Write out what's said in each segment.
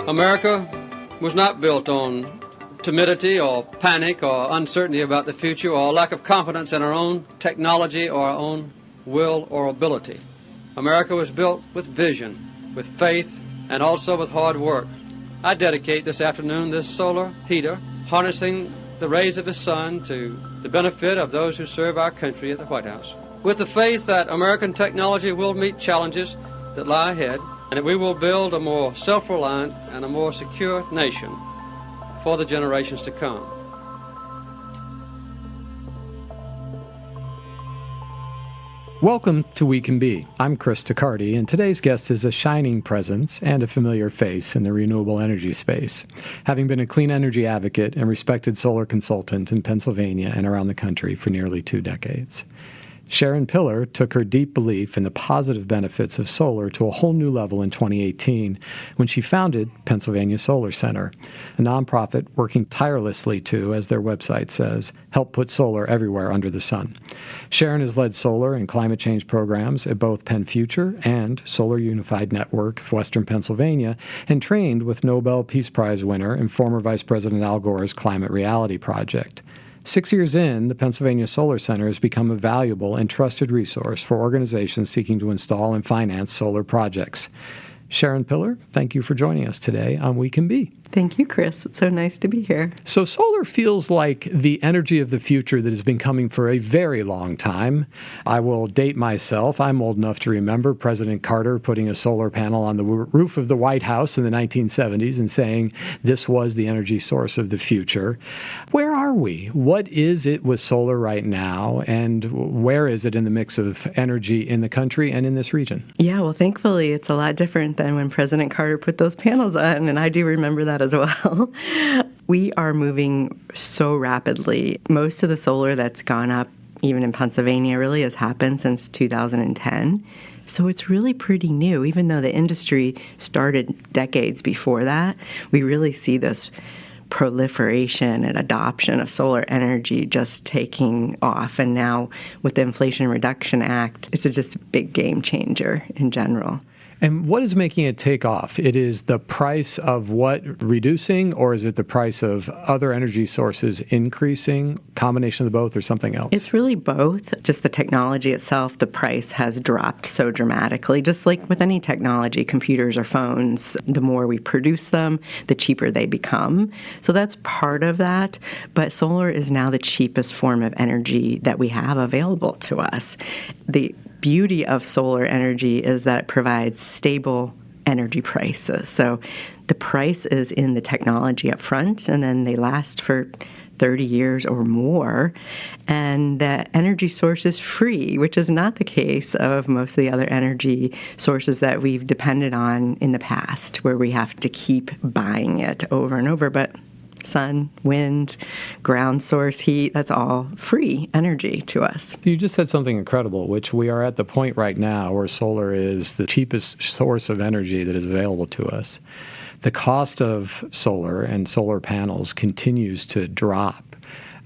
America was not built on timidity or panic or uncertainty about the future or lack of confidence in our own technology or our own will or ability. America was built with vision, with faith, and also with hard work. I dedicate this afternoon this solar heater, harnessing the rays of the sun to the benefit of those who serve our country at the White House, with the faith that American technology will meet challenges that lie ahead, and that we will build a more self-reliant and a more secure nation for the generations to come. Welcome to We Can Be. I'm Chris Taccardi, and today's guest is a shining presence and a familiar face in the renewable energy space, having been a clean energy advocate and respected solar consultant in Pennsylvania and around the country for nearly 2 decades. Sharon Pillar took her deep belief in the positive benefits of solar to a whole new level in 2018 when she founded Pennsylvania Solar Center, a nonprofit working tirelessly to, as their website says, help put solar everywhere under the sun. Sharon has led solar and climate change programs at both Penn Future and Solar Unified Network of Western Pennsylvania, and trained with Nobel Peace Prize winner and former Vice President Al Gore's Climate Reality Project. 6 years in, the Pennsylvania Solar Center has become a valuable and trusted resource for organizations seeking to install and finance solar projects. Sharon Pillar, thank you for joining us today on We Can Be. Thank you, Chris. It's so nice to be here. So solar feels like the energy of the future that has been coming for a very long time. I will date myself. I'm old enough to remember President Carter putting a solar panel on the roof of the White House in the 1970s and saying this was the energy source of the future. Where are we? What is it with solar right now, and where is it in the mix of energy in the country and in this region? Yeah, well, thankfully, it's a lot different than when President Carter put those panels on, and I do remember that as well. We are moving so rapidly. Most of the solar that's gone up, even in Pennsylvania, really has happened since 2010. So it's really pretty new. Even though the industry started decades before that, we really see this proliferation and adoption of solar energy just taking off. And now with the Inflation Reduction Act, it's just a big game changer in general. And what is making it take off? It is the price of what reducing, or is it the price of other energy sources increasing, combination of the both, or something else? It's really both. Just the technology itself, the price has dropped so dramatically. Just like with any technology, computers or phones, the more we produce them, the cheaper they become. So that's part of that. But solar is now the cheapest form of energy that we have available to us. The beauty of solar energy is that it provides stable energy prices. So the price is in the technology up front, and then they last for 30 years or more, and the energy source is free, which is not the case of most of the other energy sources that we've depended on in the past, where we have to keep buying it over and over. But sun, wind, ground source, heat, that's all free energy to us. You just said something incredible, which we are at the point right now where solar is the cheapest source of energy that is available to us. The cost of solar and solar panels continues to drop.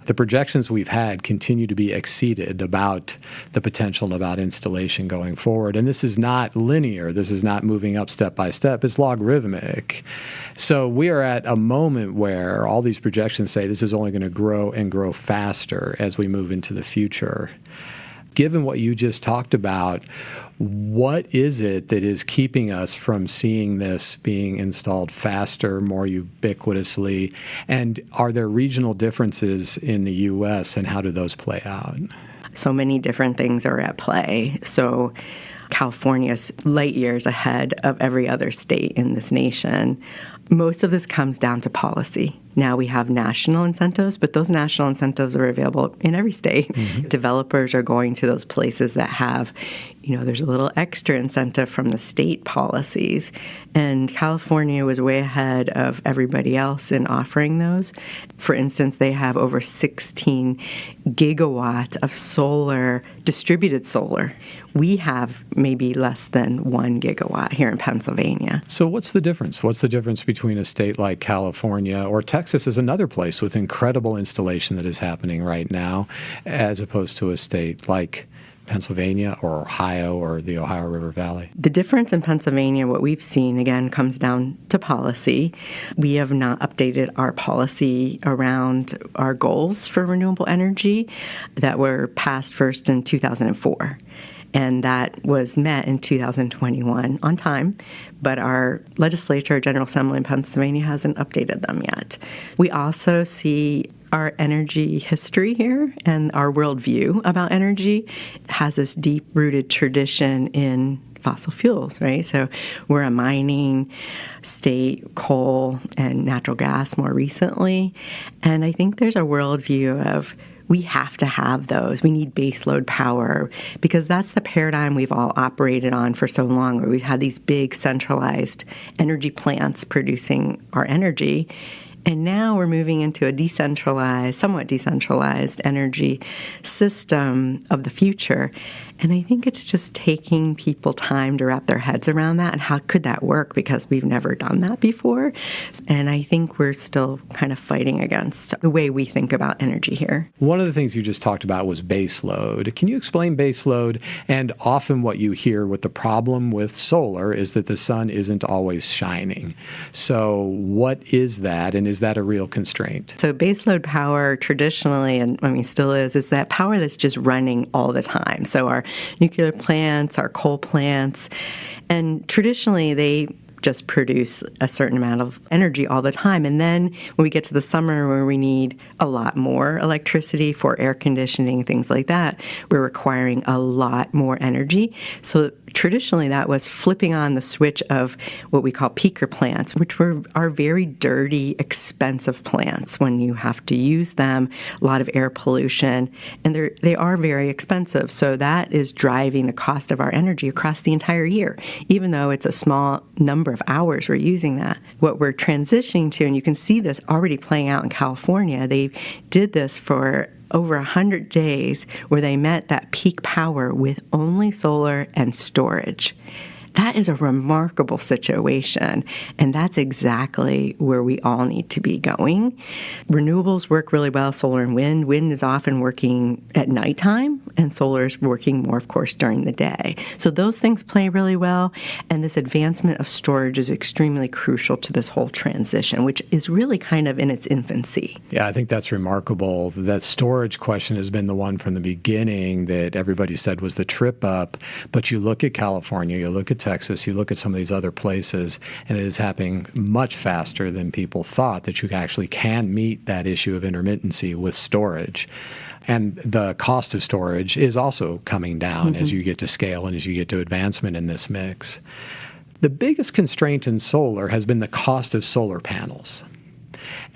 The projections we've had continue to be exceeded about the potential and about installation going forward. And this is not linear. This is not moving up step by step. It's logarithmic. So we are at a moment where all these projections say this is only going to grow and grow faster as we move into the future. Given what you just talked about, what is it that is keeping us from seeing this being installed faster, more ubiquitously? And are there regional differences in the U.S., and how do those play out? So many different things are at play. So California's light years ahead of every other state in this nation. Most of this comes down to policy. Now we have national incentives, but those national incentives are available in every state. Mm-hmm. Developers are going to those places that have, there's a little extra incentive from the state policies. And California was way ahead of everybody else in offering those. For instance, they have over 16 gigawatts of solar, distributed solar. We have maybe less than 1 gigawatt here in Pennsylvania. So what's the difference? What's the difference between a state like California, or Texas is another place with incredible installation that is happening right now, as opposed to a state like Pennsylvania or Ohio or the Ohio River Valley? The difference in Pennsylvania, what we've seen, again, comes down to policy. We have not updated our policy around our goals for renewable energy that were passed first in 2004. And that was met in 2021 on time, but our legislature, General Assembly in Pennsylvania, hasn't updated them yet. We also see our energy history here and our worldview about energy has this deep-rooted tradition in fossil fuels, right? So we're a mining state, coal and natural gas more recently. And I think there's a worldview of we have to have those. We need baseload power because that's the paradigm we've all operated on for so long, where we've had these big centralized energy plants producing our energy. And now we're moving into a decentralized, somewhat decentralized energy system of the future. And I think it's just taking people time to wrap their heads around that and how could that work because we've never done that before. And I think we're still kind of fighting against the way we think about energy here. One of the things you just talked about was baseload. Can you explain baseload? And often what you hear with the problem with solar is that the sun isn't always shining. So what is that, and is that a real constraint? So baseload power traditionally, and I mean still is that power that's just running all the time. So our nuclear plants, our coal plants, and traditionally they just produce a certain amount of energy all the time. And then when we get to the summer where we need a lot more electricity for air conditioning, things like that, we're requiring a lot more energy. So traditionally that was flipping on the switch of what we call peaker plants, which are very dirty, expensive plants when you have to use them, a lot of air pollution, and they are very expensive. So that is driving the cost of our energy across the entire year, even though it's a small number of hours we're using that. What we're transitioning to, and you can see this already playing out in California, they did this for over 100 days where they met that peak power with only solar and storage. That is a remarkable situation, and that's exactly where we all need to be going. Renewables work really well, solar and wind. Wind is often working at nighttime, and solar is working more, of course, during the day. So those things play really well, and this advancement of storage is extremely crucial to this whole transition, which is really kind of in its infancy. Yeah, I think that's remarkable. That storage question has been the one from the beginning that everybody said was the trip up, but you look at California, you look at Texas, you look at some of these other places, and it is happening much faster than people thought that you actually can meet that issue of intermittency with storage. And the cost of storage is also coming down as you get to scale and as you get to advancement in this mix. The biggest constraint in solar has been the cost of solar panels.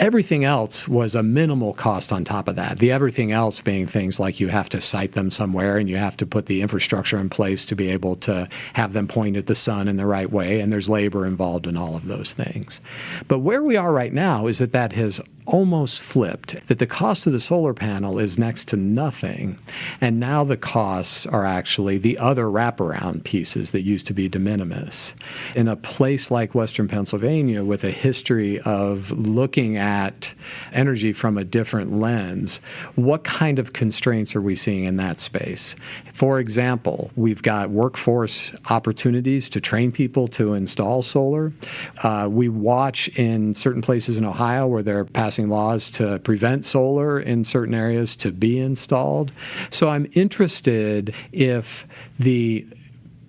Everything else was a minimal cost on top of that. The everything else being things like you have to site them somewhere and you have to put the infrastructure in place to be able to have them point at the sun in the right way, and there's labor involved in all of those things. But where we are right now is that has almost flipped, that the cost of the solar panel is next to nothing, and now the costs are actually the other wraparound pieces that used to be de minimis. In a place like Western Pennsylvania with a history of looking at energy from a different lens, what kind of constraints are we seeing in that space? For example, we've got workforce opportunities to train people to install solar. We watch in certain places in Ohio where they're passing laws to prevent solar in certain areas to be installed. So I'm interested if the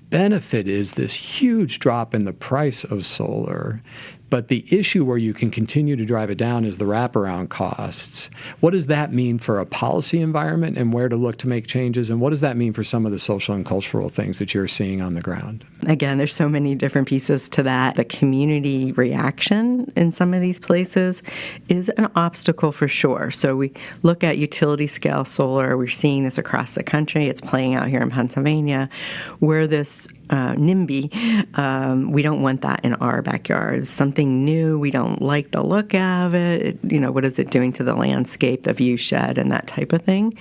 benefit is this huge drop in the price of solar, but the issue where you can continue to drive it down is the wraparound costs. What does that mean for a policy environment and where to look to make changes? And what does that mean for some of the social and cultural things that you're seeing on the ground? Again, there's so many different pieces to that. The community reaction in some of these places is an obstacle for sure. So we look at utility scale solar. We're seeing this across the country. It's playing out here in Pennsylvania, where this NIMBY, we don't want that in our backyard. It's something new. We don't like the look of it. What is it doing to the landscape, the view shed, and that type of thing?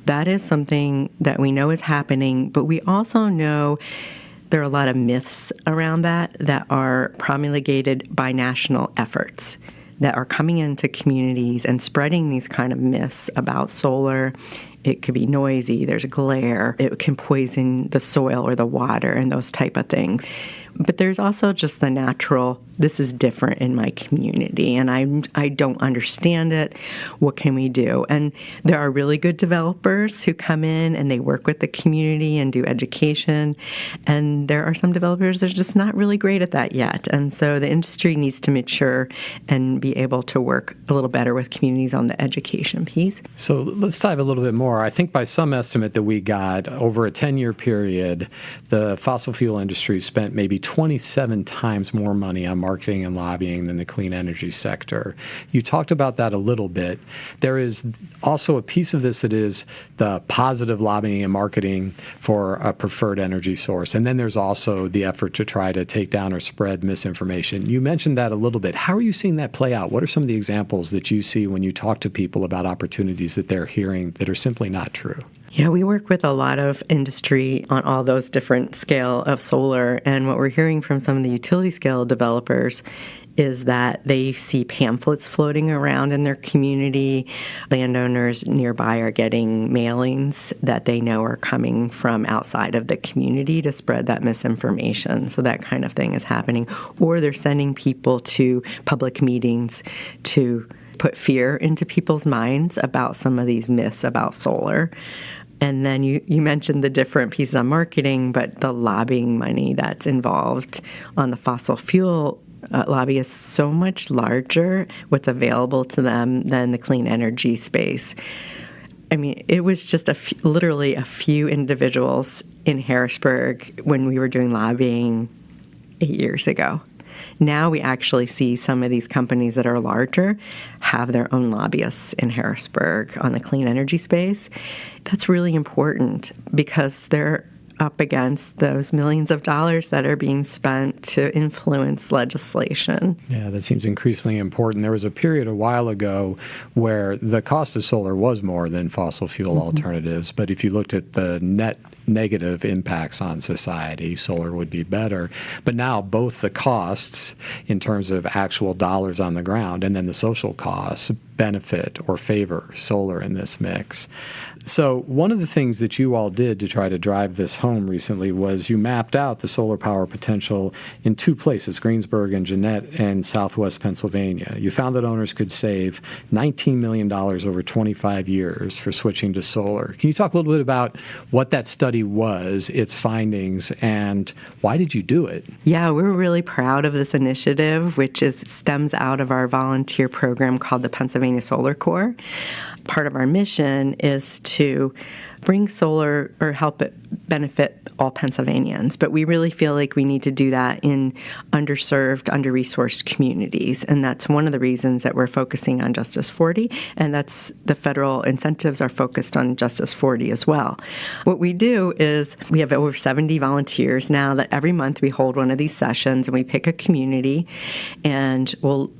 That is something that we know is happening, but we also know there are a lot of myths around that are promulgated by national efforts that are coming into communities and spreading these kind of myths about solar It could be noisy, there's glare, it can poison the soil or the water and those type of things. But there's also just the natural, this is different in my community, and I don't understand it. What can we do? And there are really good developers who come in and they work with the community and do education. And there are some developers that are just not really great at that yet. And so the industry needs to mature and be able to work a little better with communities on the education piece. So let's dive a little bit more. I think by some estimate that we got, over a 10-year period, the fossil fuel industry spent maybe 27 times more money on marketing and lobbying than the clean energy sector. You talked about that a little bit. There is also a piece of this that is the positive lobbying and marketing for a preferred energy source. And then there's also the effort to try to take down or spread misinformation. You mentioned that a little bit. How are you seeing that play out? What are some of the examples that you see when you talk to people about opportunities that they're hearing that are simply not true? Yeah, we work with a lot of industry on all those different scale of solar, and what we're hearing from some of the utility scale developers is that they see pamphlets floating around in their community. Landowners nearby are getting mailings that they know are coming from outside of the community to spread that misinformation. So that kind of thing is happening. Or they're sending people to public meetings to put fear into people's minds about some of these myths about solar. And then you mentioned the different pieces of marketing, but the lobbying money that's involved on the fossil fuel lobby is so much larger, what's available to them, than the clean energy space. I mean, it was just literally a few individuals in Harrisburg when we were doing lobbying 8 years ago. Now we actually see some of these companies that are larger have their own lobbyists in Harrisburg on the clean energy space. That's really important because they're up against those millions of dollars that are being spent to influence legislation. Yeah, that seems increasingly important. There was a period a while ago where the cost of solar was more than fossil fuel alternatives, but if you looked at the net negative impacts on society, solar would be better. But now both the costs in terms of actual dollars on the ground and then the social costs benefit or favor solar in this mix. So one of the things that you all did to try to drive this home recently was you mapped out the solar power potential in two places, Greensburg and Jeannette and Southwest Pennsylvania. You found that owners could save $19 million over 25 years for switching to solar. Can you talk a little bit about what that study was, its findings, and why did you do it? Yeah, we're really proud of this initiative, which stems out of our volunteer program called the Pennsylvania Solar Corps. Part of our mission is to bring solar or help it benefit all Pennsylvanians, but we really feel like we need to do that in underserved, under-resourced communities, and that's one of the reasons that we're focusing on Justice 40, and that's the federal incentives are focused on Justice 40 as well. What we do is we have over 70 volunteers now that every month we hold one of these sessions and we pick a community and we'll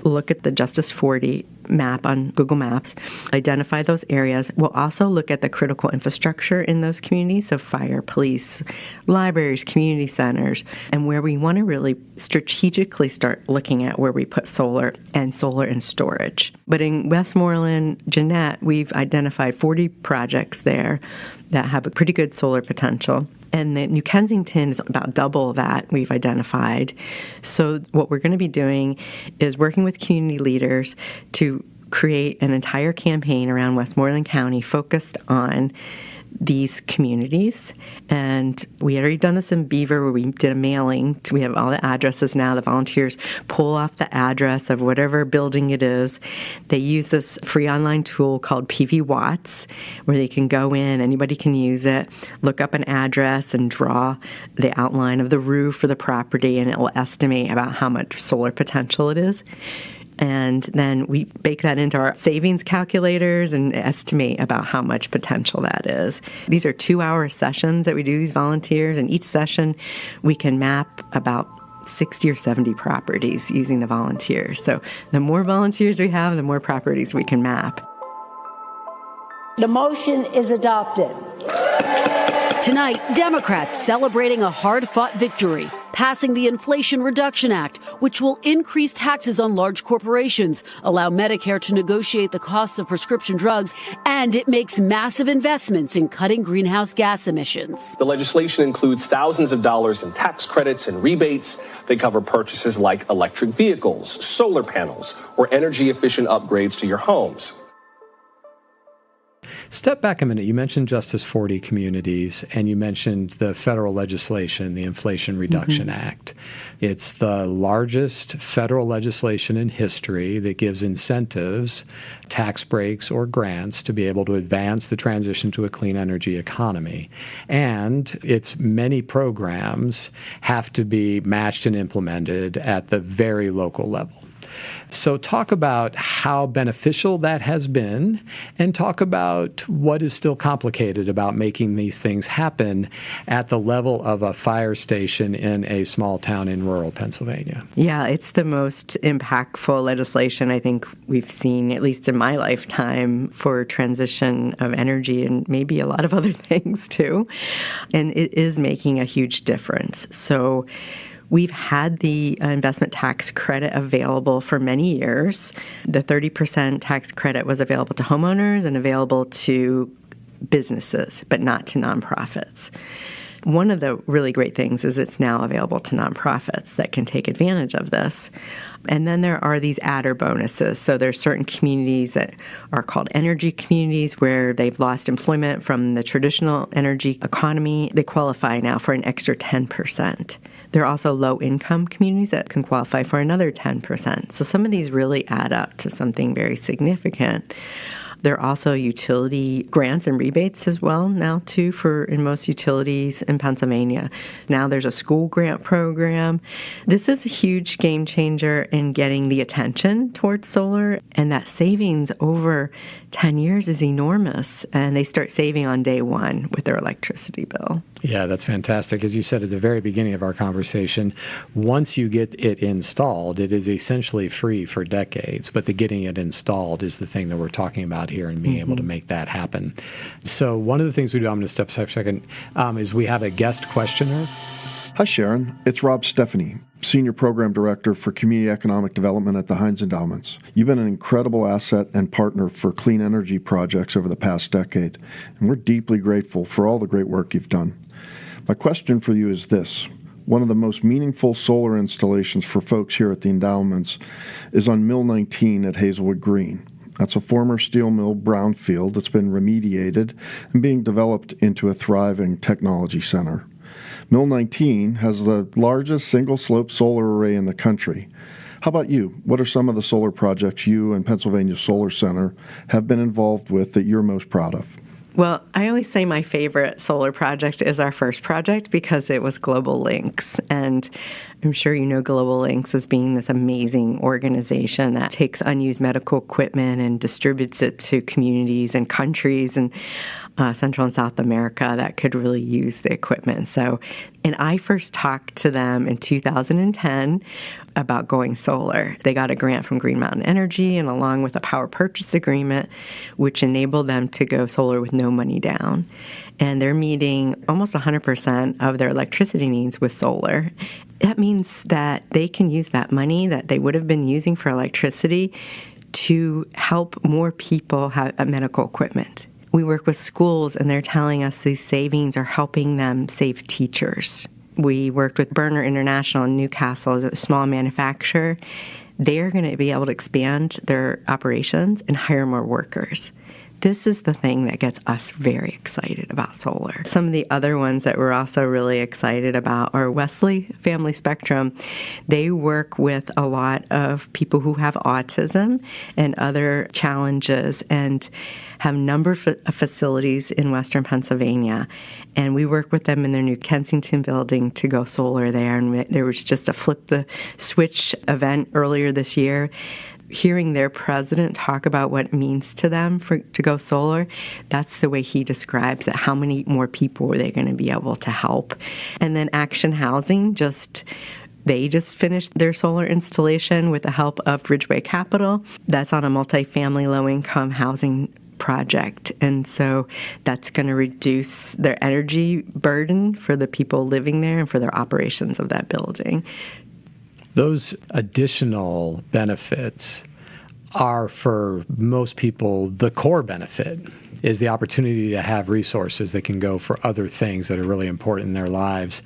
look at the Justice 40 map on Google Maps, identify those areas. We'll also look at the critical infrastructure in those communities, so fire, police, libraries, community centers, and where we want to really strategically start looking at where we put solar and storage. But in Westmoreland, Jeannette, we've identified 40 projects there that have a pretty good solar potential. And then New Kensington is about double that we've identified. So what we're going to be doing is working with community leaders to create an entire campaign around Westmoreland County focused on these communities. And we had already done this in Beaver where we did a mailing. We have all the addresses now. The volunteers pull off the address of whatever building it is. They use this free online tool called PV Watts where they can go in, anybody can use it, look up an address and draw the outline of the roof or the property, and it will estimate about how much solar potential it is. And then we bake that into our savings calculators and estimate about how much potential that is. These are 2-hour sessions that we do these volunteers, and each session we can map about 60 or 70 properties using the volunteers. So the more volunteers we have, the more properties we can map. The motion is adopted. Tonight, Democrats celebrating a hard-fought victory. passing the Inflation Reduction Act, which will increase taxes on large corporations, allow Medicare to negotiate the costs of prescription drugs, and it makes massive investments in cutting greenhouse gas emissions. The legislation includes thousands of dollars in tax credits and rebates. They cover purchases like electric vehicles, solar panels, or energy-efficient upgrades to your homes. Step back a minute. You mentioned Justice 40 communities, and you mentioned the federal legislation, the Inflation Reduction Act. It's the largest federal legislation in history that gives incentives, tax breaks, or grants to be able to advance the transition to a clean energy economy. And its many programs have to be matched and implemented at the very local level. So talk about how beneficial that has been, and talk about what is still complicated about making these things happen at the level of a fire station in a small town in rural Pennsylvania. Yeah, it's the most impactful legislation I think we've seen, at least in my lifetime, for transition of energy and maybe a lot of other things too. And it is making a huge difference. So we've had the investment tax credit available for many years. The 30% tax credit was available to homeowners and available to businesses, but not to nonprofits. One of the really great things is it's now available to nonprofits that can take advantage of this. And then there are these adder bonuses. So there's certain communities that are called energy communities where they've lost employment from the traditional energy economy. They qualify now for an extra 10%. There are also low-income communities that can qualify for another 10%. So some of these really add up to something very significant. There are also utility grants and rebates as well now, too, in most utilities in Pennsylvania. Now there's a school grant program. This is a huge game changer in getting the attention towards solar, and that savings over 10 years is enormous, and they start saving on day one with their electricity bill. Yeah, that's fantastic. As you said at the very beginning of our conversation, once you get it installed, it is essentially free for decades, but the getting it installed is the thing that we're talking about here and being able to make that happen. So one of the things we do, I'm going to step aside for a second, is we have a guest questioner. Hi, Sharon. It's Rob Stephanie, Senior Program Director for Community Economic Development at the Heinz Endowments. You've been an incredible asset and partner for clean energy projects over the past decade, and we're deeply grateful for all the great work you've done. My question for you is this. One of the most meaningful solar installations for folks here at the Endowments is on Mill 19 at Hazelwood Green. That's a former steel mill brownfield that's been remediated and being developed into a thriving technology center. Mill 19 has the largest single-slope solar array in the country. How about you? What are some of the solar projects you and Pennsylvania Solar Center have been involved with that you're most proud of? Well, I always say my favorite solar project is our first project because it was Global Links. And I'm sure you know Global Links as being this amazing organization that takes unused medical equipment and distributes it to communities and countries in Central and South America that could really use the equipment. And I first talked to them in 2010 about going solar. They got a grant from Green Mountain Energy and along with a power purchase agreement, which enabled them to go solar with no money down. And they're meeting almost 100% of their electricity needs with solar. That means that they can use that money that they would have been using for electricity to help more people have medical equipment. We work with schools, and they're telling us these savings are helping them save teachers. We worked with Burner International in Newcastle as a small manufacturer. They're going to be able to expand their operations and hire more workers. This is the thing that gets us very excited about solar. Some of the other ones that we're also really excited about are Wesley Family Spectrum. They work with a lot of people who have autism and other challenges and have a number of facilities in Western Pennsylvania. And we work with them in their new Kensington building to go solar there. And there was just a flip the switch event earlier this year. Hearing their president talk about what it means to them to go solar, that's the way he describes it. How many more people are they going to be able to help? And then Action Housing they just finished their solar installation with the help of Ridgeway Capital. That's on a multifamily low-income housing project. And so that's going to reduce their energy burden for the people living there and for their operations of that building. Those additional benefits are, for most people, the core benefit is the opportunity to have resources that can go for other things that are really important in their lives.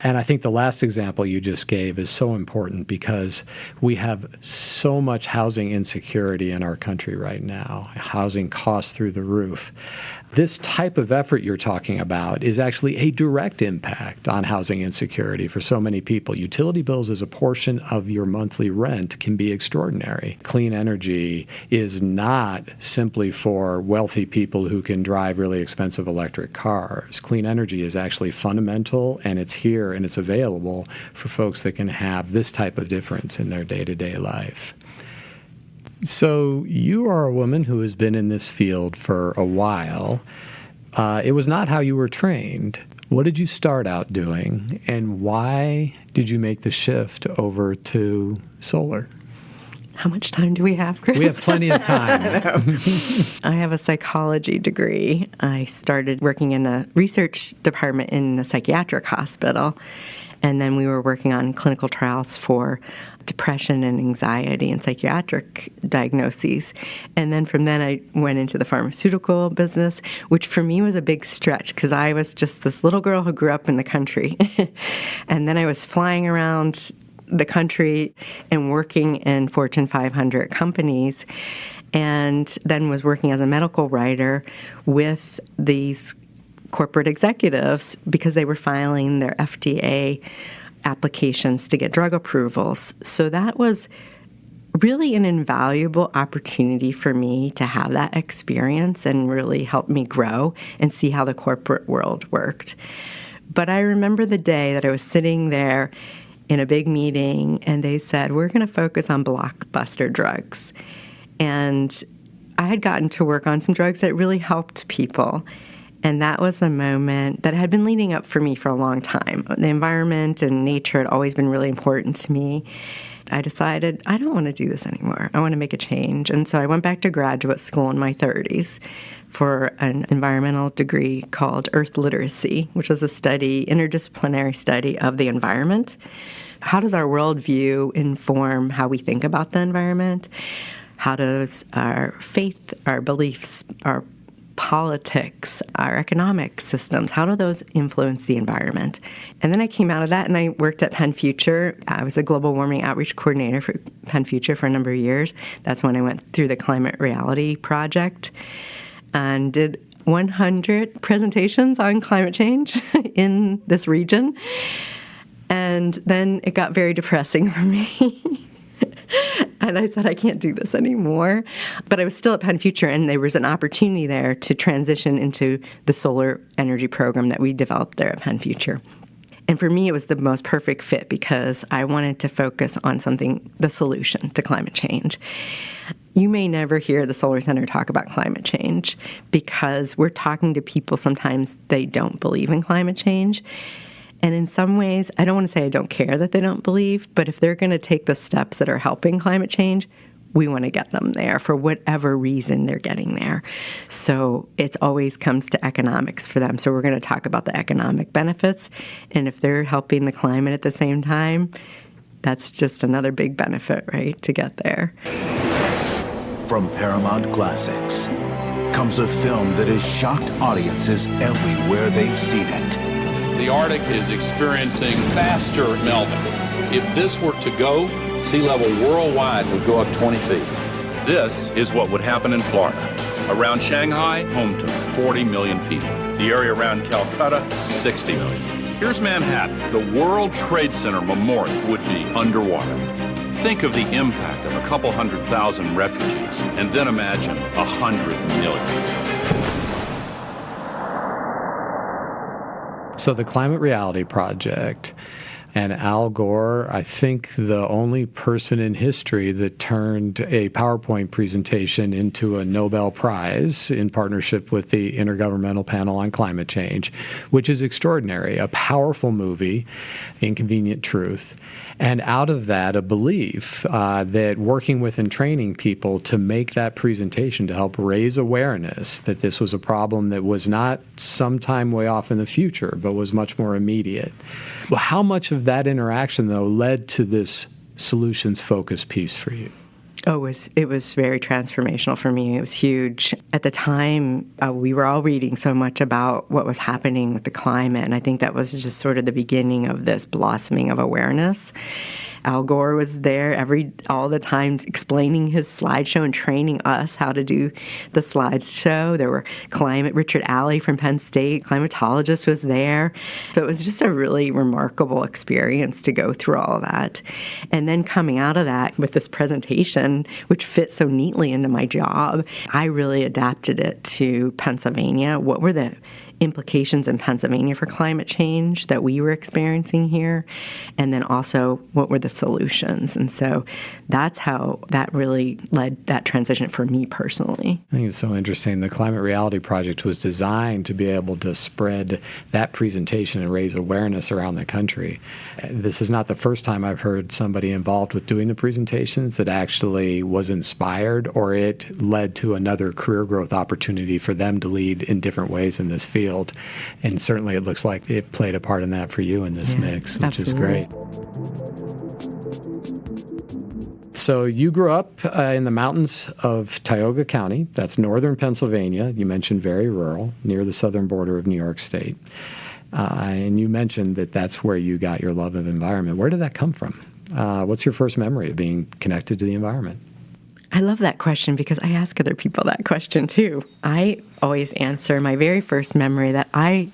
And I think the last example you just gave is so important because we have so much housing insecurity in our country right now. Housing costs through the roof. This type of effort you're talking about is actually a direct impact on housing insecurity for so many people. Utility bills as a portion of your monthly rent can be extraordinary. Clean energy is not simply for wealthy people who can drive really expensive electric cars. Clean energy is actually fundamental, and it's here and it's available for folks that can have this type of difference in their day-to-day life. So you are a woman who has been in this field for a while. It was not how you were trained. What did you start out doing, and why did you make the shift over to solar? How much time do we have, Chris? We have plenty of time. I have a psychology degree. I started working in a research department in the psychiatric hospital, and then we were working on clinical trials for depression and anxiety and psychiatric diagnoses. And then from then I went into the pharmaceutical business, which for me was a big stretch because I was just this little girl who grew up in the country. And then I was flying around the country and working in Fortune 500 companies, and then was working as a medical writer with these corporate executives because they were filing their FDA applications to get drug approvals. So that was really an invaluable opportunity for me to have that experience and really help me grow and see how the corporate world worked. But I remember the day that I was sitting there in a big meeting and they said, we're going to focus on blockbuster drugs. And I had gotten to work on some drugs that really helped people. And that was the moment that had been leading up for me for a long time. The environment and nature had always been really important to me. I decided, I don't want to do this anymore. I want to make a change. And so I went back to graduate school in my 30s for an environmental degree called Earth Literacy, which was a interdisciplinary study of the environment. How does our worldview inform how we think about the environment? How does our faith, our beliefs, our politics, our economic systems, how do those influence the environment? And then I came out of that and I worked at Penn Future. I was a global warming outreach coordinator for Penn Future for a number of years. That's when I went through the Climate Reality Project and did 100 presentations on climate change in this region. And then it got very depressing for me. And I said, I can't do this anymore. But I was still at Penn Future, and there was an opportunity there to transition into the solar energy program that we developed there at Penn Future. And for me, it was the most perfect fit because I wanted to focus on the solution to climate change. You may never hear the Solar Center talk about climate change because we're talking to people sometimes they don't believe in climate change. And in some ways, I don't want to say I don't care that they don't believe, but if they're going to take the steps that are helping climate change, we want to get them there for whatever reason they're getting there. So it always comes to economics for them. So we're going to talk about the economic benefits. And if they're helping the climate at the same time, that's just another big benefit, right, to get there. From Paramount Classics comes a film that has shocked audiences everywhere they've seen it. The Arctic is experiencing faster melting. If this were to go, sea level worldwide would go up 20 feet. This is what would happen in Florida. Around Shanghai, home to 40 million people. The area around Calcutta, 60 million. Here's Manhattan. The World Trade Center Memorial would be underwater. Think of the impact of a couple 100,000 refugees, and then imagine 100 million. So the Climate Reality Project And Al Gore, I think the only person in history that turned a PowerPoint presentation into a Nobel Prize in partnership with the Intergovernmental Panel on Climate Change, which is extraordinary. A powerful movie, Inconvenient Truth. And out of that, a belief that working with and training people to make that presentation to help raise awareness that this was a problem that was not sometime way off in the future, but was much more immediate. Well, how much of that interaction, though, led to this solutions-focused piece for you? Oh, it was very transformational for me. It was huge. At the time, we were all reading so much about what was happening with the climate, and I think that was just sort of the beginning of this blossoming of awareness. Al Gore was there all the time explaining his slideshow and training us how to do the slideshow. There were Richard Alley from Penn State, climatologist, was there. So it was just a really remarkable experience to go through all of that. And then coming out of that with this presentation, which fit so neatly into my job, I really adapted it to Pennsylvania. What were the implications in Pennsylvania for climate change that we were experiencing here, and then also what were the solutions. And so that's how that really led that transition for me personally. I think it's so interesting. The Climate Reality Project was designed to be able to spread that presentation and raise awareness around the country. This is not the first time I've heard somebody involved with doing the presentations that actually was inspired, or it led to another career growth opportunity for them to lead in different ways in this field. And certainly it looks like it played a part in that for you in this mix, which absolutely. is great. So you grew up in the mountains of Tioga County. That's northern Pennsylvania. You mentioned very rural, near the southern border of New York State. And you mentioned that that's where you got your love of environment. Where did that come from? What's your first memory of being connected to the environment? I love that question because I ask other people that question too. I always answer my very first memory that I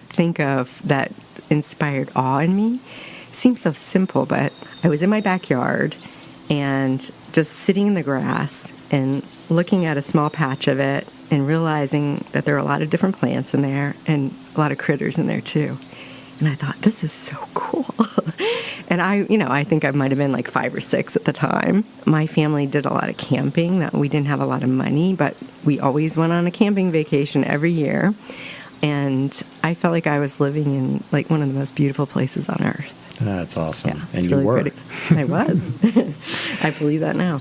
think of that inspired awe in me. Seems so simple, but I was in my backyard and just sitting in the grass and looking at a small patch of it and realizing that there are a lot of different plants in there and a lot of critters in there too. And I thought, this is so cool. And I think I might have been like 5 or 6 at the time. My family did a lot of camping. That we didn't have a lot of money, but we always went on a camping vacation every year. And I felt like I was living in like one of the most beautiful places on earth. That's awesome. Yeah, and you really were. pretty. I was. I believe that now.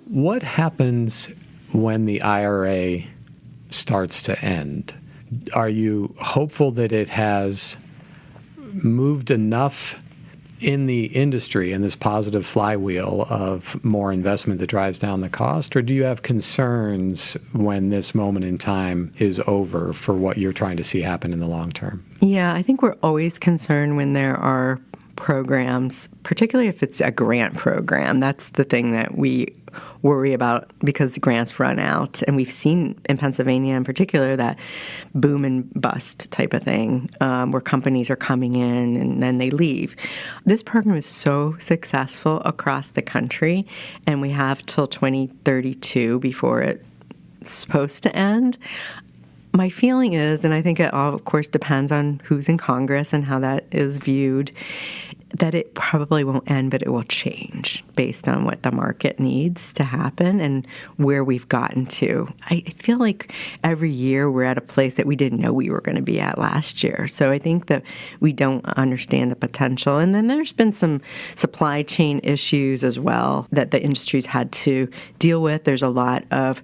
What happens when the IRA starts to end? Are you hopeful that it has moved enough in the industry in this positive flywheel of more investment that drives down the cost, or do you have concerns when this moment in time is over for what you're trying to see happen in the long term? Yeah, I think we're always concerned when there are programs, particularly if it's a grant program. That's the thing that we worry about because the grants run out. And we've seen in Pennsylvania in particular that boom and bust type of thing where companies are coming in and then they leave. This program is so successful across the country, and we have till 2032 before it's supposed to end. My feeling is, and I think it all, of course, depends on who's in Congress and how that is viewed, that it probably won't end, but it will change based on what the market needs to happen and where we've gotten to. I feel like every year we're at a place that we didn't know we were going to be at last year. So I think that we don't understand the potential. And then there's been some supply chain issues as well that the industry's had to deal with. There's a lot of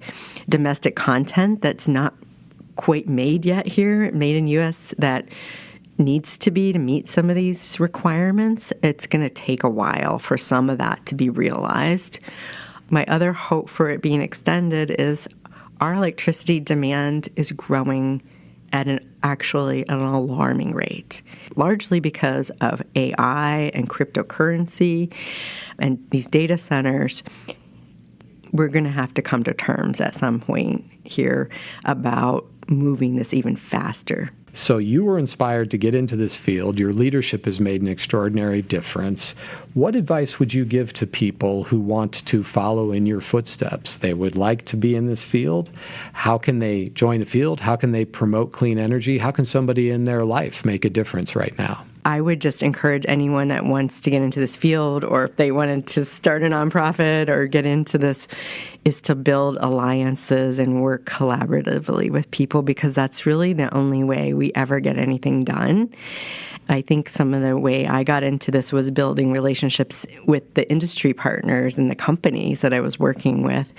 domestic content that's not quite made yet here, made in U.S., that needs to be to meet some of these requirements. It's going to take a while for some of that to be realized. My other hope for it being extended is our electricity demand is growing at an alarming rate, largely because of AI and cryptocurrency and these data centers. We're going to have to come to terms at some point here about moving this even faster. So you were inspired to get into this field. Your leadership has made an extraordinary difference. What advice would you give to people who want to follow in your footsteps? They would like to be in this field. How can they join the field? How can they promote clean energy? How can somebody in their life make a difference right now? I would just encourage anyone that wants to get into this field, or if they wanted to start a nonprofit or get into this, is to build alliances and work collaboratively with people, because that's really the only way we ever get anything done. I think some of the way I got into this was building relationships with the industry partners and the companies that I was working with.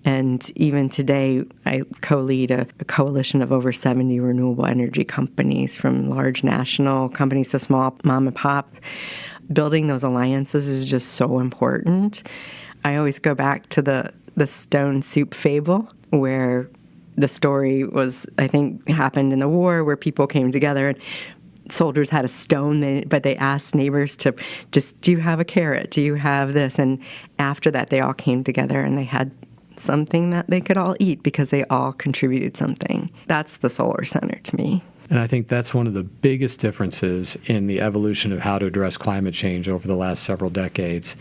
And even today, I co-lead a coalition of over 70 renewable energy companies, from large national companies to small mom and pop. Building those alliances is just so important. I always go back to the stone soup fable, where the story was, I think, happened in the war, where people came together and soldiers had a stone, but they asked neighbors to just, do you have a carrot? Do you have this? And after that, they all came together and they had something that they could all eat because they all contributed something. That's the solar center to me. And I think that's one of the biggest differences in the evolution of how to address climate change over the last several decades,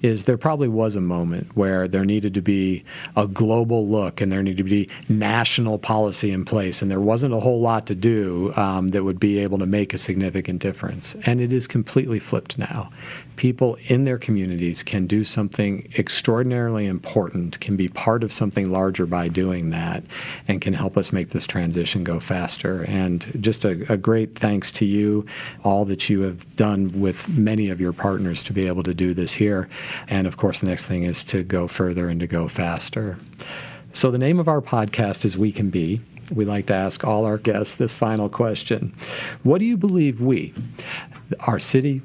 is there probably was a moment where there needed to be a global look and there needed to be national policy in place, and there wasn't a whole lot to do that would be able to make a significant difference. And it is completely flipped now. People in their communities can do something extraordinarily important, can be part of something larger by doing that, and can help us make this transition go faster. And just a great thanks to you, all that you have done with many of your partners to be able to do this here. And of course, the next thing is to go further and to go faster. So the name of our podcast is We Can Be. We like to ask all our guests this final question. What do you believe we, our city,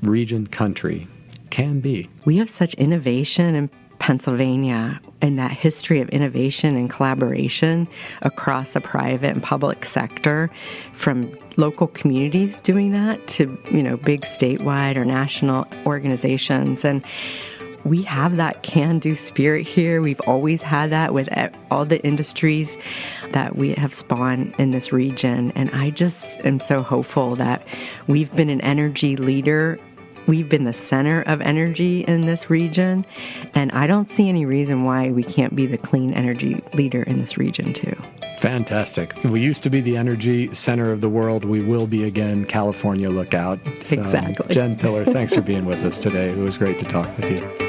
region, country, can be? We have such innovation in Pennsylvania, and that history of innovation and collaboration across the private and public sector, from local communities doing that to, big statewide or national organizations. And we have that can-do spirit here. We've always had that with all the industries that we have spawned in this region. And I just am so hopeful that we've been an energy leader. We've been the center of energy in this region, and I don't see any reason why we can't be the clean energy leader in this region too. Fantastic. We used to be the energy center of the world. We will be again. California, look out. So, exactly. Jen Piller, thanks for being with us today. It was great to talk with you.